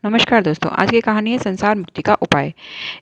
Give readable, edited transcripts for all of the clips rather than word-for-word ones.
नमस्कार दोस्तों, आज की कहानी है संसार मुक्ति का उपाय।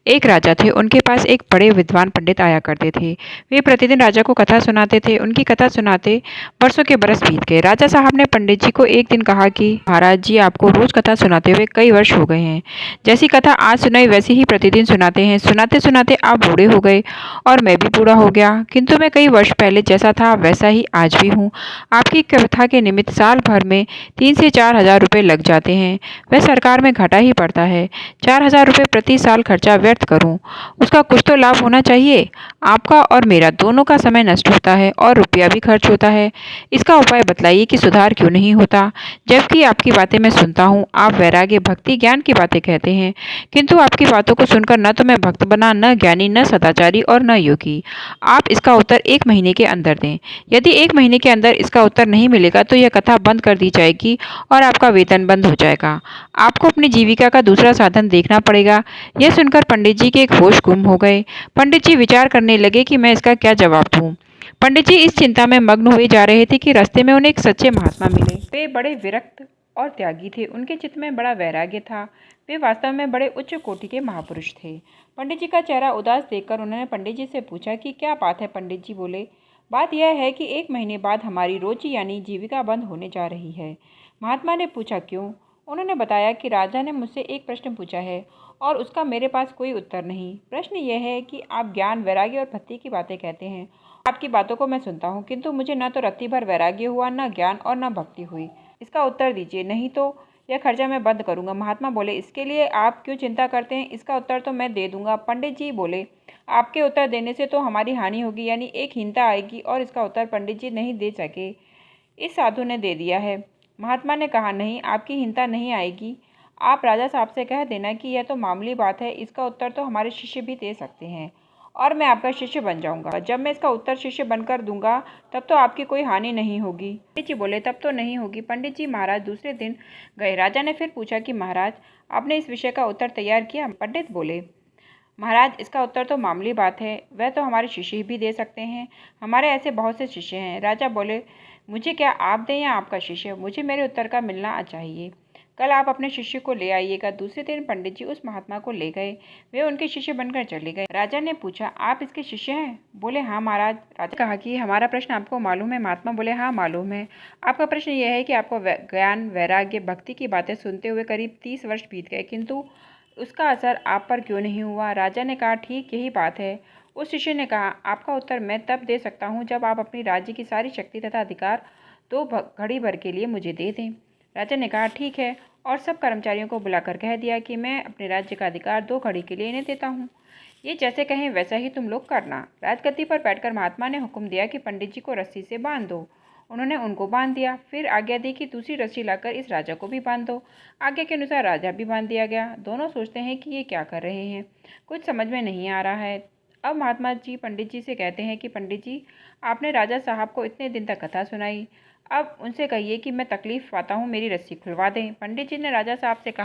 एक राजा थे, उनके पास एक बड़े विद्वान पंडित आया करते थे। वे प्रतिदिन राजा को कथा सुनाते थे। उनकी कथा सुनाते वर्षों के बरस बीत गए। राजा साहब ने पंडित जी को एक दिन कहा कि महाराज जी, आपको रोज कथा सुनाते हुए कई वर्ष हो गए हैं। जैसी कथा आज सुनाई वैसी ही प्रतिदिन सुनाते हैं। सुनाते सुनाते आप बूढ़े हो गए और मैं भी बूढ़ा हो गया, किंतु मैं कई वर्ष पहले जैसा था वैसा ही आज भी हूँ। आपकी कथा के निमित्त साल भर में 3 से 4 हजार रुपये लग जाते हैं। वह सरकार में घाटा ही पड़ता है। 4 हजार रुपये प्रति साल खर्चा व्यर्थ करूं, उसका कुछ तो लाभ होना चाहिए। आपका और मेरा दोनों का समय नष्ट होता है और रुपया भी खर्च होता है। इसका उपाय बतलाइए कि सुधार क्यों नहीं होता। जबकि आपकी बातें मैं सुनता हूँ, आप वैराग्य, भक्ति, ज्ञान की बातें कहते हैं, किंतु आपकी बातों को सुनकर न तो मैं भक्त बना, न ज्ञानी, न सदाचारी और न योगी। आप इसका उत्तर 1 महीने के अंदर दें। यदि 1 महीने के अंदर इसका उत्तर नहीं मिलेगा तो यह कथा बंद कर दी जाएगी और आपका वेतन बंद हो जाएगा। आपको अपनी जीविका का दूसरा साधन देखना पड़ेगा। यह सुनकर पंडित जी के होश गुम हो गए। पंडित जी विचार करने लगे कि मैं इसका क्या जवाब दूं। पंडित जी इस चिंता में मग्न हुए जा रहे थे कि रास्ते में उन्हें एक सच्चे महात्मा मिले। वे बड़े विरक्त और त्यागी थे। उनके चित्त में बड़ा वैराग्य था। वे वास्तव में बड़े उच्च कोटि के महापुरुष थे। पंडित जी का चेहरा उदास देखकर उन्होंने पंडित जी से पूछा कि क्या बात है। पंडित जी बोले, बात यह है कि 1 महीने बाद हमारी रोजी यानी जीविका बंद होने जा रही है। महात्मा ने पूछा, क्यों? उन्होंने बताया कि राजा ने मुझसे एक प्रश्न पूछा है और उसका मेरे पास कोई उत्तर नहीं। प्रश्न यह है कि आप ज्ञान, वैराग्य और भक्ति की बातें कहते हैं। आपकी बातों को मैं सुनता हूँ, किंतु मुझे न तो रत्ती भर वैराग्य हुआ, न ज्ञान और न भक्ति हुई। इसका उत्तर दीजिए, नहीं तो यह खर्चा मैं बंद करूंगा। महात्मा बोले, इसके लिए आप क्यों चिंता करते हैं? इसका उत्तर तो मैं दे दूंगा। पंडित जी बोले, आपके उत्तर देने से तो हमारी हानि होगी, यानी एक हीनता आएगी, और इसका उत्तर पंडित जी नहीं दे सके। इस साधु ने दे दिया है। महात्मा ने कहा, नहीं, आपकी हिंसा नहीं आएगी। आप राजा साहब से कह देना कि यह तो मामूली बात है, इसका उत्तर तो हमारे शिष्य भी दे सकते हैं और मैं आपका शिष्य बन जाऊंगा। जब मैं इसका उत्तर शिष्य बनकर दूंगा तब तो आपकी कोई हानि नहीं होगी। पंडित जी बोले, तब तो नहीं होगी। पंडित जी महाराज दूसरे दिन गए। राजा ने फिर पूछा कि महाराज, आपने इस विषय का उत्तर तैयार किया? पंडित बोले, महाराज, इसका उत्तर तो मामूली बात है, वह तो हमारे शिष्य भी दे सकते हैं। हमारे ऐसे बहुत से शिष्य हैं। राजा बोले, मुझे क्या आप दें या आपका शिष्य? मुझे मेरे उत्तर का मिलना चाहिए। कल आप अपने शिष्य को ले आइएगा। दूसरे दिन पंडित जी उस महात्मा को ले गए। वे उनके शिष्य बनकर चले गए। राजा ने पूछा, आप इसके शिष्य हैं? बोले, हाँ महाराज। राजा ने कहा कि हमारा प्रश्न आपको मालूम है? महात्मा बोले, हाँ मालूम है। आपका प्रश्न यह है कि आपको ज्ञान, वैराग्य, भक्ति की बातें सुनते हुए करीब 30 वर्ष बीत गए, किंतु उसका असर आप पर क्यों नहीं हुआ? राजा ने कहा, ठीक यही बात है। उस शिष्य ने कहा, आपका उत्तर मैं तब दे सकता हूँ जब आप अपनी राज्य की सारी शक्ति तथा अधिकार 2 घड़ी भर के लिए मुझे दे दें। राजा ने कहा, ठीक है, और सब कर्मचारियों को बुलाकर कह दिया कि मैं अपने राज्य का अधिकार 2 घड़ी के लिए इन्हें देता हूँ। ये जैसे कहें वैसा ही तुम लोग करना। राजगद्दी पर बैठकर महात्मा ने हुक्म दिया कि पंडित जी को रस्सी से बांध दो। उन्होंने उनको बांध दिया। फिर आज्ञा दी कि दूसरी रस्सी लाकर इस राजा को भी बांध दो। आज्ञा के अनुसार राजा भी बांध दिया गया। दोनों सोचते हैं कि ये क्या कर रहे हैं, कुछ समझ में नहीं आ रहा है। अब महात्मा जी पंडित जी से कहते हैं कि पंडित जी, आपने राजा साहब को इतने दिन तक कथा सुनाई, अब उनसे कहिए कि मैं तकलीफ पाता हूँ, मेरी रस्सी खुलवा दें। पंडित जी ने राजा साहब से कहा,